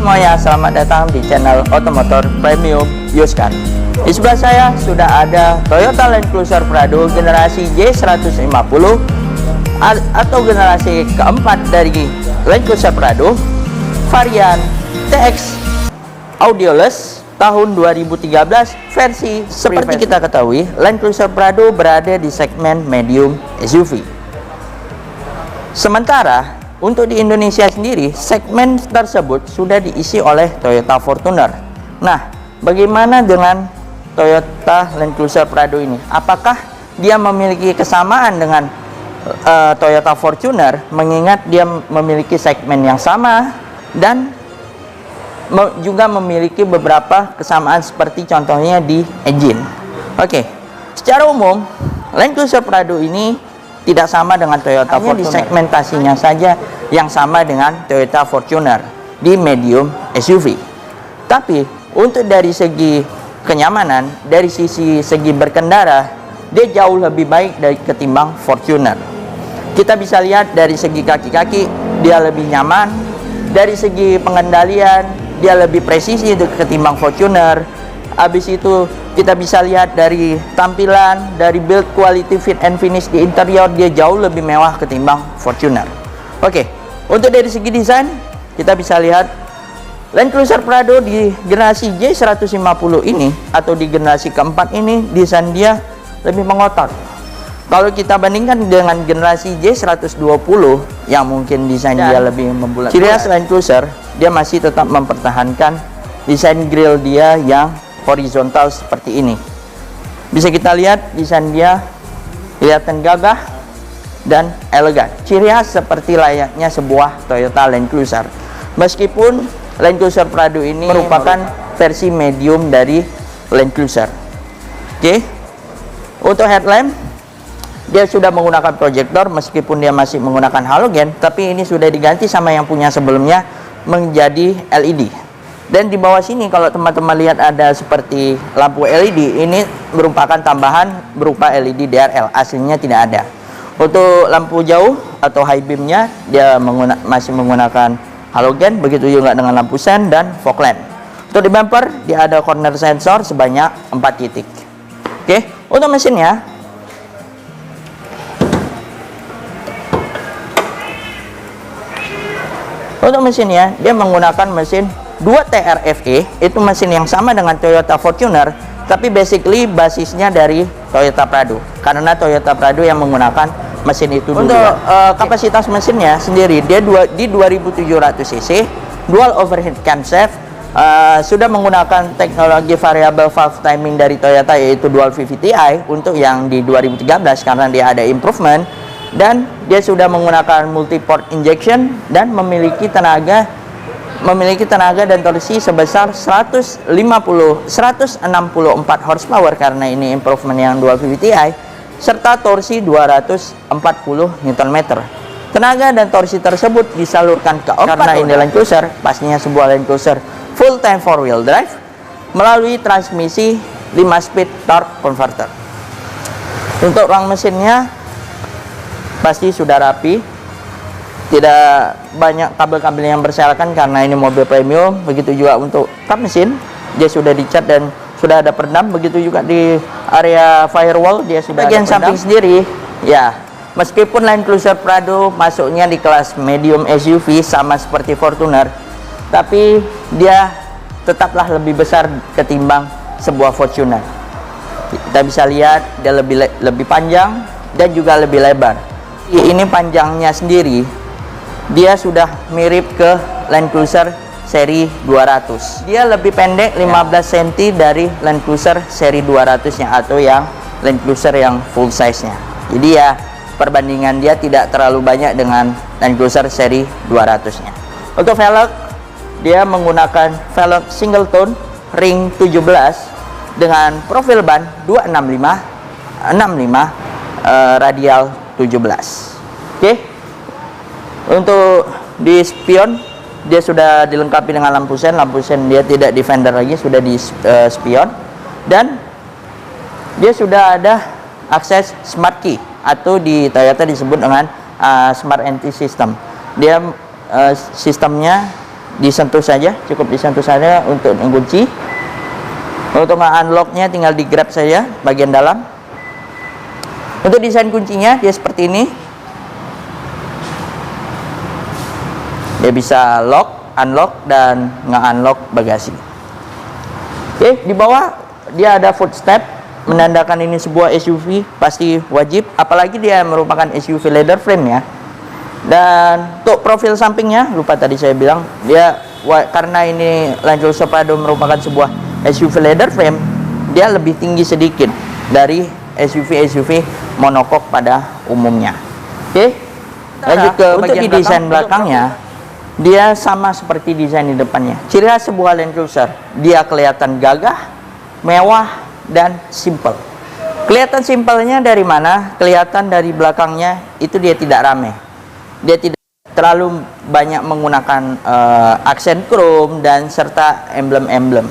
semuanya, selamat datang di channel Otomotor Premium Yuskan. Di sebelah saya sudah ada Toyota Land Cruiser Prado generasi J150 atau generasi keempat dari Land Cruiser Prado, varian TX Audioless tahun 2013 versi seperti kita ketahui, Land Cruiser Prado berada di segmen medium SUV. Sementara untuk di Indonesia sendiri, segmen tersebut sudah diisi oleh Toyota Fortuner. Nah, bagaimana dengan Toyota Land Cruiser Prado ini? Apakah dia memiliki kesamaan dengan Toyota Fortuner, mengingat dia memiliki segmen yang sama dan juga memiliki beberapa kesamaan seperti contohnya di engine. Oke, secara umum Land Cruiser Prado ini tidak sama dengan Toyota Fortuner. Di segmentasinya saja yang sama dengan Toyota Fortuner di medium SUV. Tapi untuk dari segi kenyamanan, dari segi berkendara, dia jauh lebih baik dari ketimbang Fortuner. Kita bisa lihat dari segi kaki-kaki, dia lebih nyaman. Dari segi pengendalian, dia lebih presisi ketimbang Fortuner. Habis itu kita bisa lihat dari tampilan, dari build quality, fit and finish di interior, dia jauh lebih mewah ketimbang Fortuner. Oke, untuk dari segi desain kita bisa lihat Land Cruiser Prado di generasi J150 ini atau di generasi keempat ini, desain dia lebih mengotor. Kalau kita bandingkan dengan generasi J120 yang mungkin desain dia lebih membulat, ciri khas Land Cruiser dia masih tetap mempertahankan desain grill dia yang horizontal seperti ini. Bisa kita lihat desain dia kelihatan gagah dan elegan, ciri khas seperti layaknya sebuah Toyota Land Cruiser. Meskipun Land Cruiser Prado ini merupakan versi medium dari Land Cruiser. Oke, untuk headlamp dia sudah menggunakan proyektor, meskipun dia masih menggunakan halogen, tapi ini sudah diganti sama yang punya sebelumnya menjadi LED. Dan di bawah sini kalau teman-teman lihat ada seperti lampu LED, ini merupakan tambahan berupa LED DRL, aslinya tidak ada. Untuk lampu jauh atau high beamnya dia masih menggunakan halogen, begitu juga dengan lampu sen dan fog lamp. Untuk di bumper dia ada corner sensor sebanyak 4 titik. Oke, untuk mesinnya dia menggunakan mesin 2 TRFE, itu mesin yang sama dengan Toyota Fortuner, tapi basically basisnya dari Toyota Prado, karena Toyota Prado yang menggunakan mesin itu dulu. Untuk kapasitas mesinnya sendiri dia di 2700 cc, dual overhead camshaft, sudah menggunakan teknologi variable valve timing dari Toyota yaitu dual VVTi untuk yang di 2013 karena dia ada improvement, dan dia sudah menggunakan multi-port injection dan memiliki tenaga dan torsi sebesar 164 horsepower karena ini improvement yang dual VVTi, serta torsi 240 Nm. Tenaga dan torsi tersebut disalurkan ke karena ini Land Cruiser, pastinya sebuah Land Cruiser full time 4-wheel drive melalui transmisi 5 speed torque converter. Untuk ruang mesinnya pasti sudah rapi, tidak banyak kabel-kabel yang berserakan karena ini mobil premium. Begitu juga untuk kap mesin, dia sudah dicat dan sudah ada peredam. Begitu juga di area firewall dia sudah bagian ada samping sendiri. Ya, meskipun Land Cruiser Prado masuknya di kelas medium SUV sama seperti Fortuner, tapi dia tetaplah lebih besar ketimbang sebuah Fortuner. Kita bisa lihat dia lebih panjang dan juga lebih lebar. Ini panjangnya sendiri dia sudah mirip ke Land Cruiser seri 200. Dia lebih pendek 15 cm dari Land Cruiser seri 200 atau yang Land Cruiser yang full size nya. Jadi ya perbandingan dia tidak terlalu banyak dengan Land Cruiser seri 200 nya. Untuk velg dia menggunakan velg single tone ring 17 dengan profil ban 265 radial 17. Oke. Untuk di spion dia sudah dilengkapi dengan lampu sen dia tidak di fender lagi, sudah di spion, dan dia sudah ada akses smart key atau di Toyota disebut dengan smart entry system. Dia sistemnya disentuh saja, cukup disentuh saja untuk mengunci. Untuk unlocknya tinggal di grab saja bagian dalam. Untuk desain kuncinya dia seperti ini. Dia bisa lock, unlock, dan nge-unlock bagasi. Oke, di bawah dia ada footstep, menandakan ini sebuah SUV, pasti wajib. Apalagi dia merupakan SUV leather frame ya. Dan untuk profil sampingnya, lupa tadi saya bilang, dia karena ini Land Cruiser Prado merupakan sebuah SUV leather frame, dia lebih tinggi sedikit dari SUV monokok pada umumnya. Oke, lanjut ke bagian desain belakangnya. Dia sama seperti desain di depannya. Ciri khas sebuah Land Cruiser, dia kelihatan gagah, mewah, dan simple. Kelihatan simpelnya dari mana? Kelihatan dari belakangnya, itu dia tidak rame. Dia tidak terlalu banyak menggunakan aksen chrome dan serta emblem-emblem.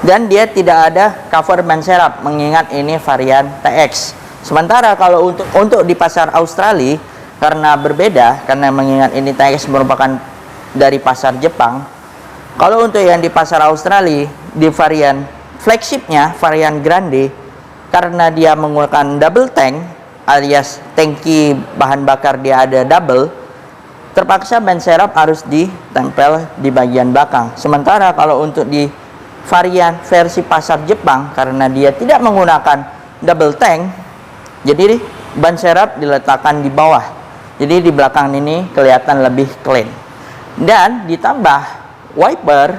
Dan dia tidak ada cover ban serap, mengingat ini varian TX. Sementara kalau untuk di pasar Australia, karena berbeda, karena mengingat ini TX merupakan dari pasar Jepang. Kalau untuk yang di pasar Australia, di varian flagshipnya, varian grande, karena dia menggunakan double tank alias tangki bahan bakar dia ada double, terpaksa ban serap harus ditempel di bagian belakang. Sementara kalau untuk di varian versi pasar Jepang, karena dia tidak menggunakan double tank, jadi ban serap diletakkan di bawah. Jadi di belakang ini kelihatan lebih clean. Dan ditambah wiper,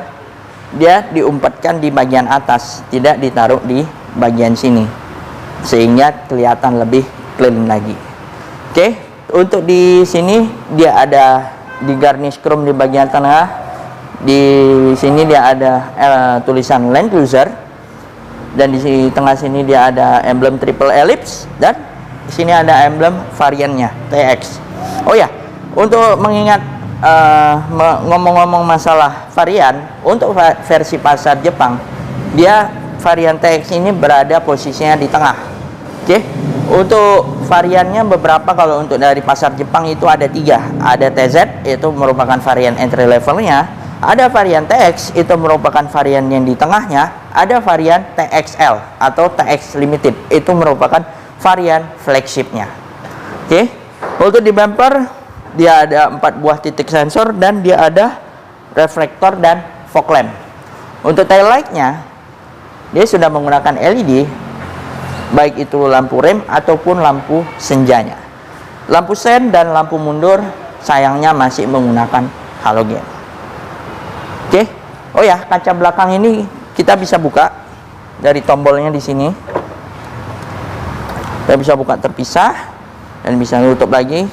dia diumpatkan di bagian atas, tidak ditaruh di bagian sini, sehingga kelihatan lebih clean lagi. Oke, untuk di sini dia ada di garnish chrome di bagian tengah. Di sini dia ada tulisan Land Cruiser, dan di tengah sini dia ada emblem triple ellipse, dan di sini ada emblem variannya TX. Oh ya, untuk mengingat ngomong-ngomong masalah varian, untuk versi pasar Jepang, dia varian TX ini berada posisinya di tengah. Oke, untuk variannya beberapa, kalau untuk dari pasar Jepang itu ada 3. Ada TZ, itu merupakan varian entry levelnya. Ada varian TX, itu merupakan varian yang di tengahnya. Ada varian TXL atau TX Limited, itu merupakan varian flagshipnya. Oke, untuk di bumper dia ada 4 buah titik sensor, dan dia ada reflektor dan fog lamp. Untuk tail lightnya, dia sudah menggunakan LED, baik itu lampu rem ataupun lampu senjanya. Lampu sen dan lampu mundur sayangnya masih menggunakan halogen. Oke, oh ya, kaca belakang ini kita bisa buka dari tombolnya di sini. Kita bisa buka terpisah dan bisa tutup lagi.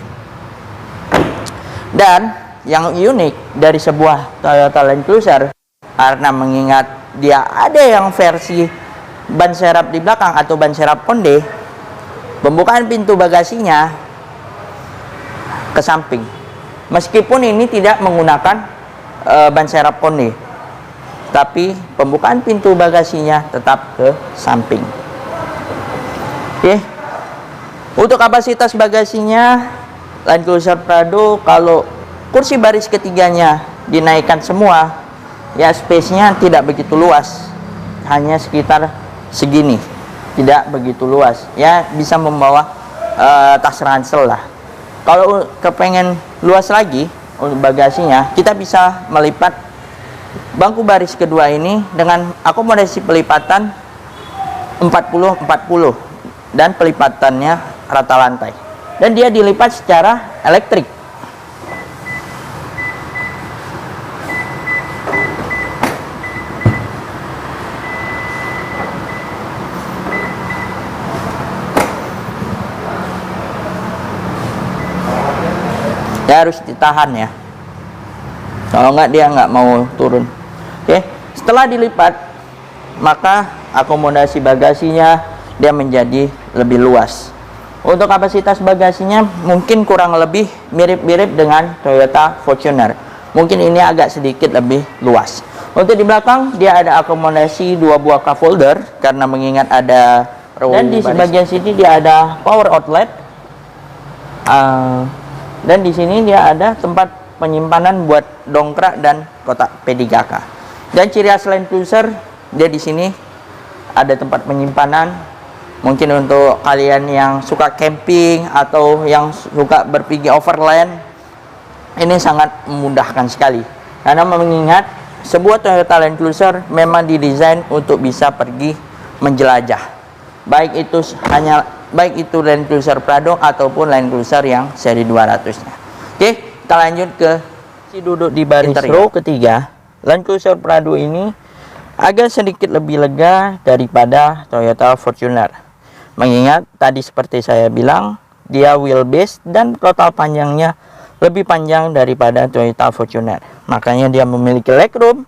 Dan yang unik dari sebuah Toyota Land Cruiser, karena mengingat dia ada yang versi ban serap di belakang atau ban serap konde, pembukaan pintu bagasinya ke samping. Meskipun ini tidak menggunakan ban serap konde, tapi pembukaan pintu bagasinya tetap ke samping. Oke, untuk kapasitas bagasinya Land Cruiser Prado, kalau kursi baris ketiganya dinaikkan semua, ya space-nya tidak begitu luas, hanya sekitar segini, tidak begitu luas. Ya bisa membawa tas ransel lah. Kalau kepengen luas lagi untuk bagasinya, kita bisa melipat bangku baris kedua ini dengan akomodasi pelipatan 40-40 dan pelipatannya rata lantai. Dan dia dilipat secara elektrik. Dia harus ditahan ya, kalau nggak dia nggak mau turun. Oke, setelah dilipat, maka akomodasi bagasinya dia menjadi lebih luas. Untuk kapasitas bagasinya mungkin kurang lebih mirip-mirip dengan Toyota Fortuner. Mungkin ini agak sedikit lebih luas. Untuk di belakang dia ada akomodasi 2 buah cup holder, karena mengingat ada dan di bagian sini dia ada power outlet. Dan di sini dia ada tempat penyimpanan buat dongkrak dan kotak P3K. Dan ciri khas Land Cruiser, dia di sini ada tempat penyimpanan. Mungkin untuk kalian yang suka camping atau yang suka berpergi overland, ini sangat memudahkan sekali. Karena mengingat sebuah Toyota Land Cruiser memang didesain untuk bisa pergi menjelajah. Baik itu Land Cruiser Prado ataupun Land Cruiser yang seri 200-nya. Oke, kita lanjut ke duduk di baris row ketiga. Land Cruiser Prado ini agak sedikit lebih lega daripada Toyota Fortuner. Mengingat tadi seperti saya bilang, dia wheelbase dan total panjangnya lebih panjang daripada Toyota Fortuner. Makanya dia memiliki legroom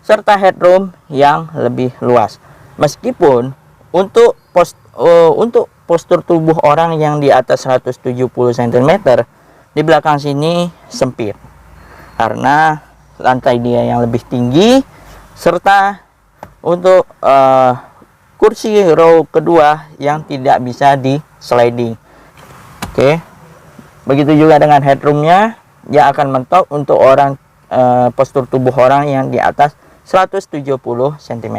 serta headroom yang lebih luas. Meskipun untuk postur tubuh orang yang di atas 170 cm, di belakang sini sempit. Karena lantai dia yang lebih tinggi, serta untuk kursi row kedua yang tidak bisa di sliding. Oke, begitu juga dengan headroomnya, dia akan mentok untuk orang postur tubuh orang yang di atas 170 cm.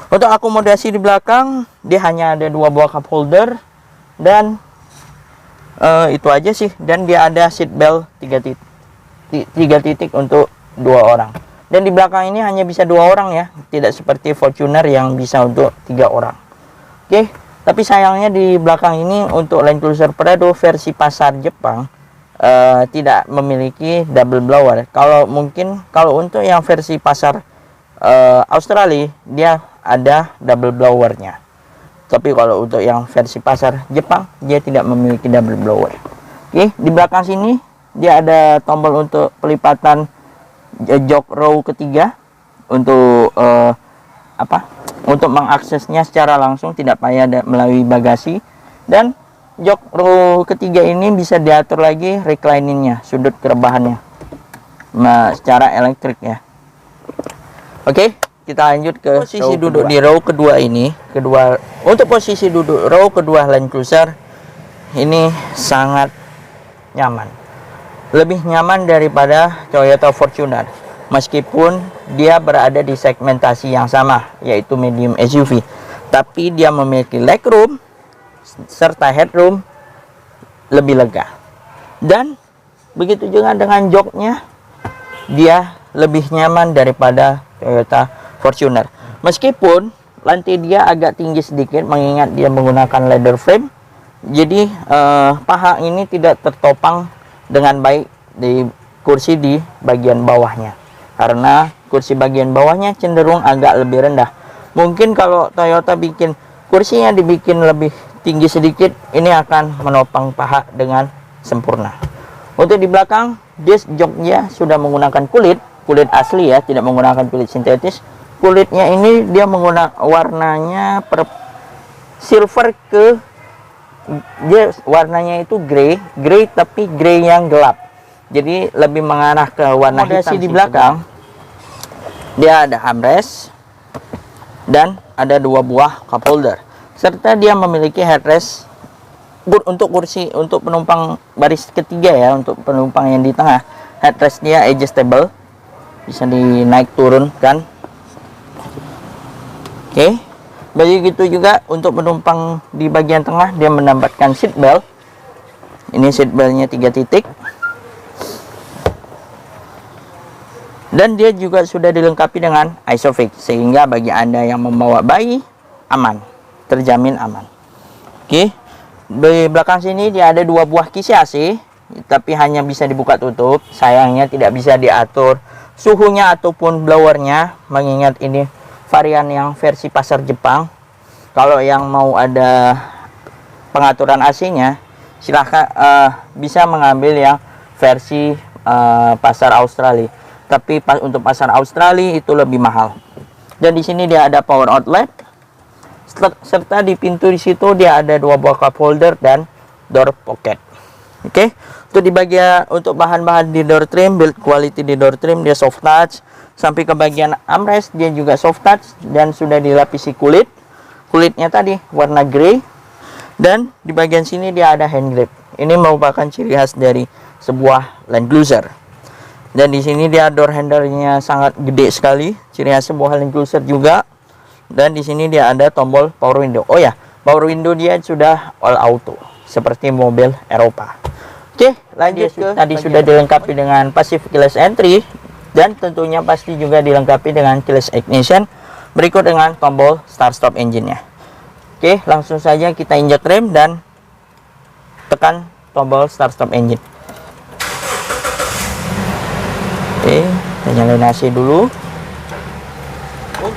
Untuk akomodasi di belakang, dia hanya ada 2 buah cup holder dan itu aja sih. Dan dia ada seat belt 3 titik untuk 2 orang. Dan di belakang ini hanya bisa 2 orang ya, tidak seperti Fortuner yang bisa untuk 3 orang. Oke, tapi sayangnya di belakang ini untuk Land Cruiser Prado versi pasar Jepang tidak memiliki double blower. Kalau untuk yang versi pasar Australia, dia ada double blowernya. Tapi kalau untuk yang versi pasar Jepang, dia tidak memiliki double blower. Oke, di belakang sini dia ada tombol untuk pelipatan jok row ketiga untuk untuk mengaksesnya secara langsung, tidak payah melalui bagasi. Dan jok row ketiga ini bisa diatur lagi recliningnya, sudut kerebahannya secara elektrik ya. Oke, kita lanjut ke posisi duduk di row kedua ini. Untuk posisi duduk row kedua Land Cruiser ini sangat nyaman, lebih nyaman daripada Toyota Fortuner. Meskipun dia berada di segmentasi yang sama, yaitu medium SUV, tapi dia memiliki legroom serta headroom lebih lega. Dan begitu juga dengan joknya, dia lebih nyaman daripada Toyota Fortuner. Meskipun lantai dia agak tinggi sedikit, mengingat dia menggunakan leather frame, jadi paha ini tidak tertopang dengan baik di kursi di bagian bawahnya, karena kursi bagian bawahnya cenderung agak lebih rendah. Mungkin kalau Toyota bikin kursinya dibikin lebih tinggi sedikit, ini akan menopang paha dengan sempurna. Untuk di belakang, disc joknya sudah menggunakan kulit asli ya, tidak menggunakan kulit sintetis. Kulitnya ini dia menggunakan warnanya silver dia warnanya itu grey tapi grey yang gelap. Jadi lebih mengarah ke warna hitam. Di belakang dia ada armrest dan ada 2 buah cup holder, serta dia memiliki headrest untuk kursi untuk penumpang baris ketiga ya. Untuk penumpang yang di tengah, headrest dia adjustable, bisa dinaik turunkan. Oke, begitu juga untuk penumpang di bagian tengah, dia mendapatkan seat belt. Ini seat beltnya 3 titik. Dan dia juga sudah dilengkapi dengan ISOFIX, sehingga bagi Anda yang membawa bayi aman, terjamin aman. Oke, di belakang sini dia ada 2 buah kisi AC, tapi hanya bisa dibuka tutup. Sayangnya tidak bisa diatur suhunya ataupun blowernya, mengingat ini varian yang versi pasar Jepang. Kalau yang mau ada pengaturan AC-nya, silahkan bisa mengambil yang versi pasar Australia. Tapi untuk pasar Australia itu lebih mahal. Dan di sini dia ada power outlet, serta di pintu di situ dia ada 2 buah cup holder dan door pocket. Oke, untuk bahan-bahan di door trim, build quality di door trim dia soft touch. Sampai ke bagian armrest dia juga soft touch dan sudah dilapisi kulit. Kulitnya tadi warna grey. Dan di bagian sini dia ada hand grip. Ini merupakan ciri khas dari sebuah Land Cruiser. Dan di sini dia door handle-nya sangat gede sekali, ciri khas sebuah Land Cruiser juga. Dan di sini dia ada tombol power window. Oh ya, power window dia sudah all auto seperti mobil Eropa. Oke, lanjut ke tadi sudah dilengkapi dengan passive keyless entry dan tentunya pasti juga dilengkapi dengan keyless ignition. Berikut dengan tombol start stop engine-nya. Oke, langsung saja kita injak rem dan tekan tombol start stop engine. Oke, kita nyalain AC dulu.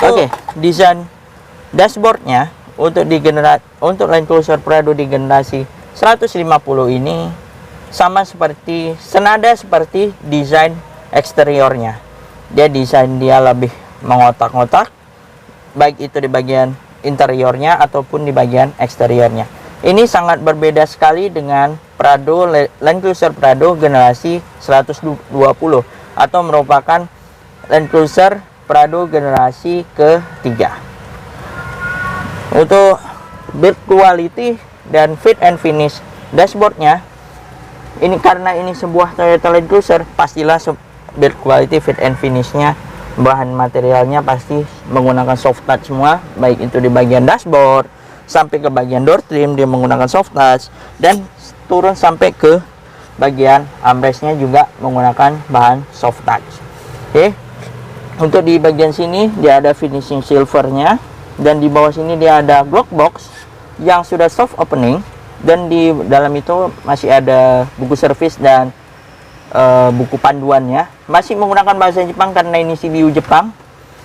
Oke, desain dashboardnya untuk Land Cruiser Prado di generasi 150 ini sama seperti senada seperti desain eksteriornya. Desain dia lebih mengotak-ngotak, baik itu di bagian interiornya ataupun di bagian eksteriornya. Ini sangat berbeda sekali dengan Land Cruiser Prado generasi 120 atau merupakan Land Cruiser Prado generasi ketiga. Untuk build quality dan fit and finish dashboardnya, ini karena ini sebuah Toyota Land Cruiser, pastilah build quality, fit and finishnya, bahan materialnya pasti menggunakan soft touch semua, baik itu di bagian dashboard sampai ke bagian door trim dia menggunakan soft touch, dan turun sampai ke bagian armrestnya juga menggunakan bahan soft touch. Oke, untuk di bagian sini dia ada finishing silvernya, dan di bawah sini dia ada glove box yang sudah soft opening, dan di dalam itu masih ada buku servis dan buku panduannya, masih menggunakan bahasa Jepang karena ini CBU Jepang.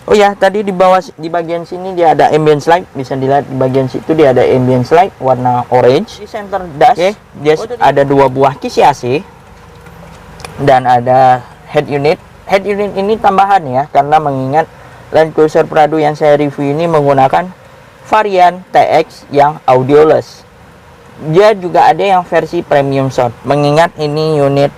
Oh ya, tadi di bawah di bagian sini dia ada ambient light, bisa dilihat di bagian situ dia ada ambient light warna orange. Di center dash dia ada dua buah kisi AC dan ada head unit. Head unit ini tambahan ya, karena mengingat Land Cruiser Prado yang saya review ini menggunakan varian TX yang audioless. Dia juga ada yang versi premium sound, mengingat ini unit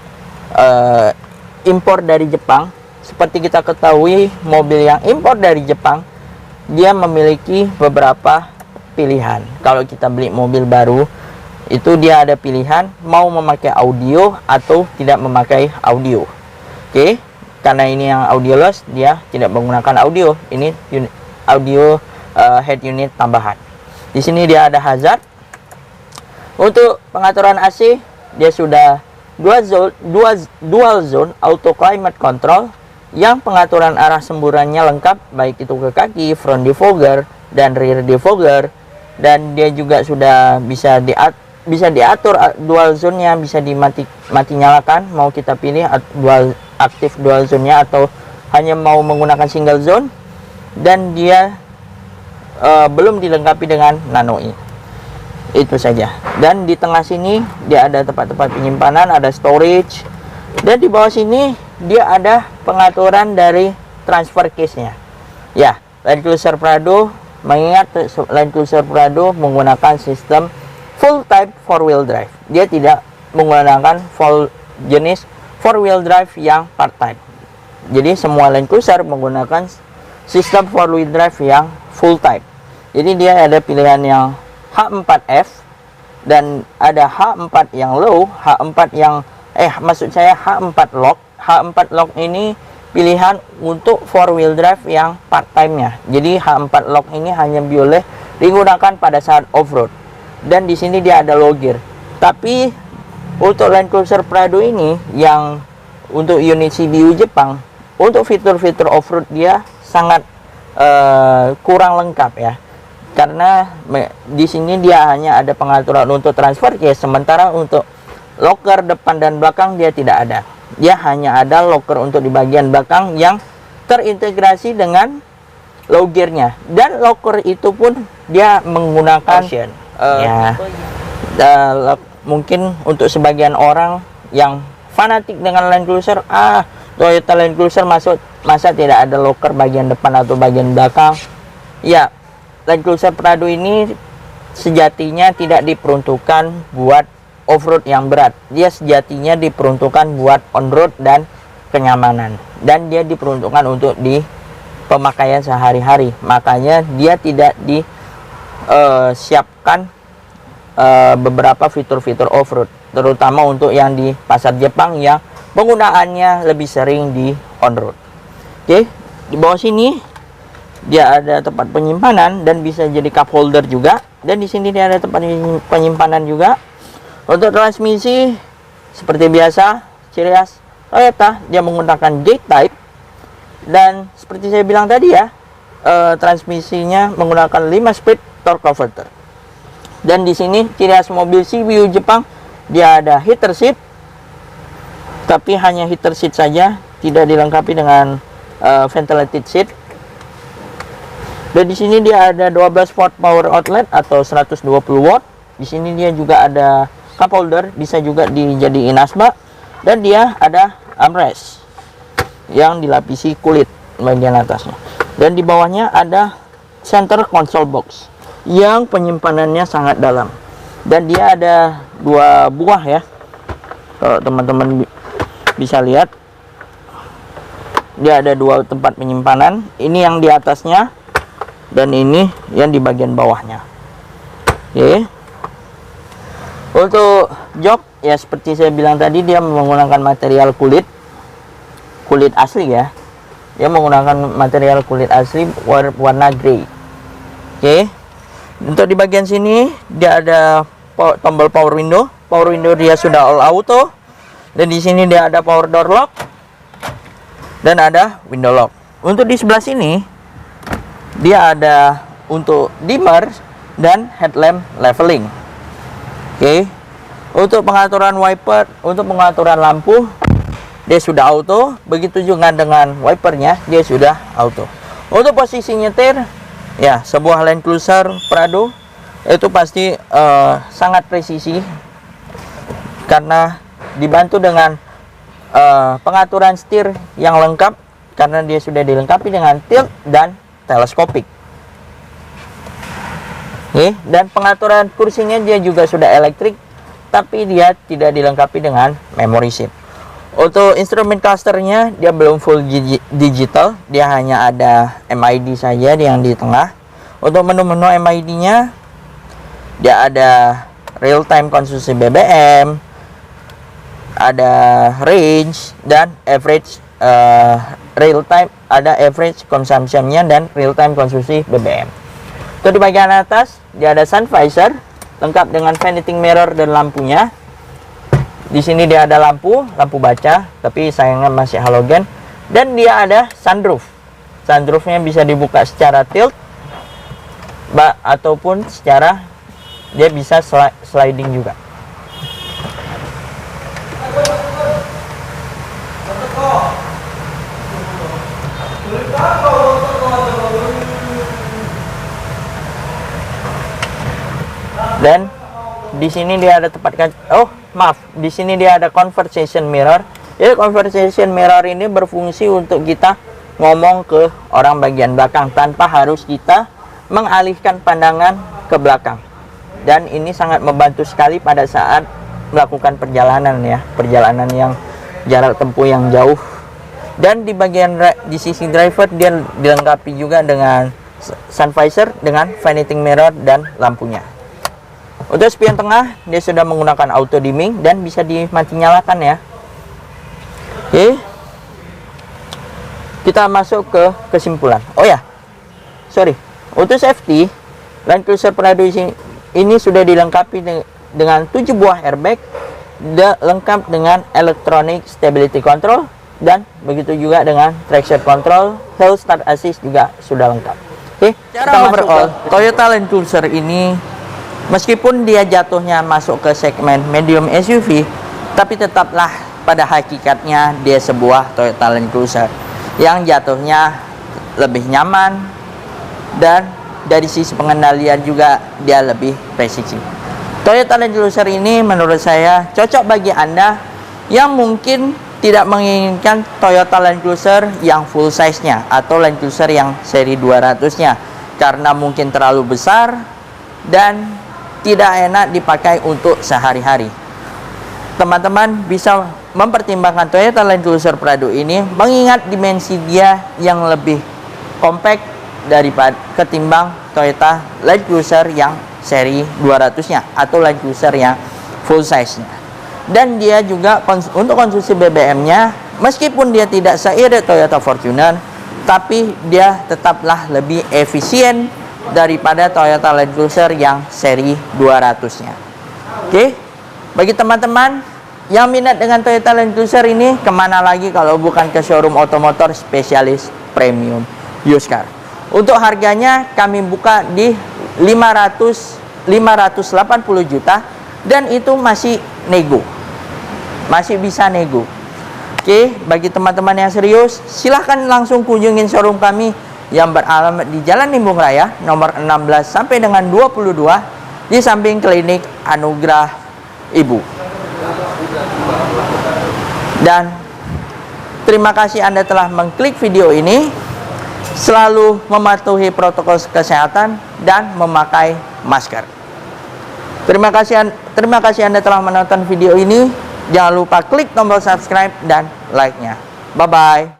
impor dari Jepang. Seperti kita ketahui, mobil yang impor dari Jepang dia memiliki beberapa pilihan. Kalau kita beli mobil baru itu dia ada pilihan mau memakai audio atau tidak memakai audio. Oke, karena ini yang audioless dia tidak menggunakan audio. Ini audio head unit tambahan. Di sini dia ada hazard. Untuk pengaturan AC dia sudah dual zone auto climate control yang pengaturan arah semburannya lengkap, baik itu ke kaki, front defogger dan rear defogger, dan dia juga sudah bisa diatur dual zone-nya, bisa mati nyalakan, mau kita pilih aktif dual zone-nya atau hanya mau menggunakan single zone, dan dia belum dilengkapi dengan nano E. Itu saja. Dan di tengah sini dia ada tempat-tempat penyimpanan, ada storage, dan di bawah sini dia ada pengaturan dari transfer case-nya. Ya, Land Cruiser Prado, mengingat Land Cruiser Prado menggunakan sistem full type 4-wheel drive. Dia tidak menggunakan jenis 4-wheel drive yang part type. Jadi semua Land Cruiser menggunakan sistem 4-wheel drive yang full type. Jadi dia ada pilihan yang H4F dan ada H4 yang low, H4 yang H4 lock. H4 lock ini pilihan untuk 4-wheel drive yang part time-nya. Jadi H4 lock ini hanya boleh digunakan pada saat off-road. Dan di sini dia ada low gear. Tapi untuk Land Cruiser Prado ini yang untuk unit CBU Jepang, untuk fitur-fitur off-road dia sangat kurang lengkap ya. Karena di sini dia hanya ada pengaturan untuk transfer case, sementara untuk locker depan dan belakang dia tidak ada. Dia hanya ada locker untuk di bagian belakang yang terintegrasi dengan low gear-nya, dan locker itu pun dia menggunakan mungkin untuk sebagian orang yang fanatik dengan Land Cruiser, Toyota Land Cruiser masa tidak ada locker bagian depan atau bagian belakang. Ya, Land Cruiser Prado ini sejatinya tidak diperuntukkan buat off-road yang berat. Dia sejatinya diperuntukkan buat on-road dan kenyamanan. Dan dia diperuntukkan untuk di pemakaian sehari-hari. Makanya dia tidak disiapkan beberapa fitur-fitur off-road. Terutama untuk yang di pasar Jepang yang penggunaannya lebih sering di on road. Oke, di bawah sini dia ada tempat penyimpanan dan bisa jadi cup holder juga, dan di sini dia ada tempat penyimpanan juga. Untuk transmisi seperti biasa ciri khas Toyota, dia menggunakan gate type, dan seperti saya bilang tadi ya, transmisinya menggunakan 5 speed torque converter. Dan di sini ciri khas mobil CBU Jepang, dia ada heater seat, tapi hanya heater seat saja, tidak dilengkapi dengan ventilated seat. Dan di sini dia ada 12 volt power outlet atau 120 watt. Di sini dia juga ada cup holder, bisa juga dijadiin asbak, dan dia ada armrest yang dilapisi kulit bagian atasnya. Dan di bawahnya ada center console box yang penyimpanannya sangat dalam. Dan dia ada 2 buah ya. Kalau teman-teman bisa lihat, dia ada 2 tempat penyimpanan. Ini yang di atasnya dan ini yang di bagian bawahnya. Oke. Untuk jok ya seperti saya bilang tadi, dia menggunakan material kulit asli ya. Dia menggunakan material kulit asli warna grey. Oke. Untuk di bagian sini dia ada tombol power window. Power window dia sudah all auto. Dan di sini dia ada power door lock dan ada window lock. Untuk di sebelah sini dia ada untuk dimmer dan headlamp leveling. Oke. Untuk pengaturan wiper, untuk pengaturan lampu dia sudah auto. Begitu juga dengan wipernya, dia sudah auto. Untuk posisi nyetir ya, sebuah Land Cruiser Prado itu pasti sangat presisi, karena dibantu dengan pengaturan setir yang lengkap, karena dia sudah dilengkapi dengan tilt dan teleskopik. Oke, dan pengaturan kursinya dia juga sudah elektrik, tapi dia tidak dilengkapi dengan memory seat. Untuk instrumen clusternya dia belum full digital, dia hanya ada MID saja yang di tengah. Untuk menu-menu MID-nya dia ada real time konsumsi BBM, ada range dan average real time, ada average consumption-nya dan real time konsumsi BBM. Untuk di bagian atas dia ada sun visor lengkap dengan vanity mirror dan lampunya. Di sini dia ada lampu baca, tapi sayangnya masih halogen, dan dia ada sunroof. Sunroofnya bisa dibuka secara tilt ataupun secara dia bisa sliding juga. Dan di sini dia ada tempat di sini dia ada conversation mirror. Jadi conversation mirror ini berfungsi untuk kita ngomong ke orang bagian belakang tanpa harus kita mengalihkan pandangan ke belakang. Dan ini sangat membantu sekali pada saat melakukan perjalanan ya, perjalanan yang jarak tempuh yang jauh. Dan di bagian di sisi driver dia dilengkapi juga dengan sun visor dengan vanity mirror dan lampunya. Untuk spion tengah dia sudah menggunakan auto dimming dan bisa dimati nyalakan ya. Oke. Kita masuk ke kesimpulan. Oh ya. Sorry. Untuk safety, Land Cruiser Prado ini sudah dilengkapi dengan 7 buah airbag, lengkap dengan electronic stability control, dan begitu juga dengan traction control, hill start assist juga sudah lengkap. Oke. Secara overall, Toyota Land Cruiser ini meskipun dia jatuhnya masuk ke segmen medium SUV, tapi tetaplah pada hakikatnya dia sebuah Toyota Land Cruiser yang jatuhnya lebih nyaman, dan dari sisi pengendalian juga dia lebih presisi. Toyota Land Cruiser ini menurut saya cocok bagi Anda yang mungkin tidak menginginkan Toyota Land Cruiser yang full size-nya atau Land Cruiser yang seri 200-nya, karena mungkin terlalu besar dan tidak enak dipakai untuk sehari-hari. Teman-teman bisa mempertimbangkan Toyota Land Cruiser Prado ini, mengingat dimensi dia yang lebih compact daripada ketimbang Toyota Land Cruiser yang seri 200-nya atau Land Cruiser yang full size-nya. dan dia juga untuk konsumsi BBM-nya meskipun dia tidak seirit Toyota Fortuner, tapi dia tetaplah lebih efisien daripada Toyota Land Cruiser yang seri 200-nya. Oke, bagi teman-teman yang minat dengan Toyota Land Cruiser ini, kemana lagi kalau bukan ke showroom otomotor spesialis premium used car. Untuk harganya kami buka di 580 juta dan itu masih nego, masih bisa nego. Oke, bagi teman-teman yang serius, silahkan langsung kunjungin showroom kami yang beralamat di Jalan Limbung Raya nomor 16 sampai dengan 22 di samping klinik Anugerah Ibu. Dan terima kasih Anda telah mengklik video ini. Selalu mematuhi protokol kesehatan dan memakai masker. Terima kasih Anda telah menonton video ini. Jangan lupa klik tombol subscribe dan like-nya. Bye-bye.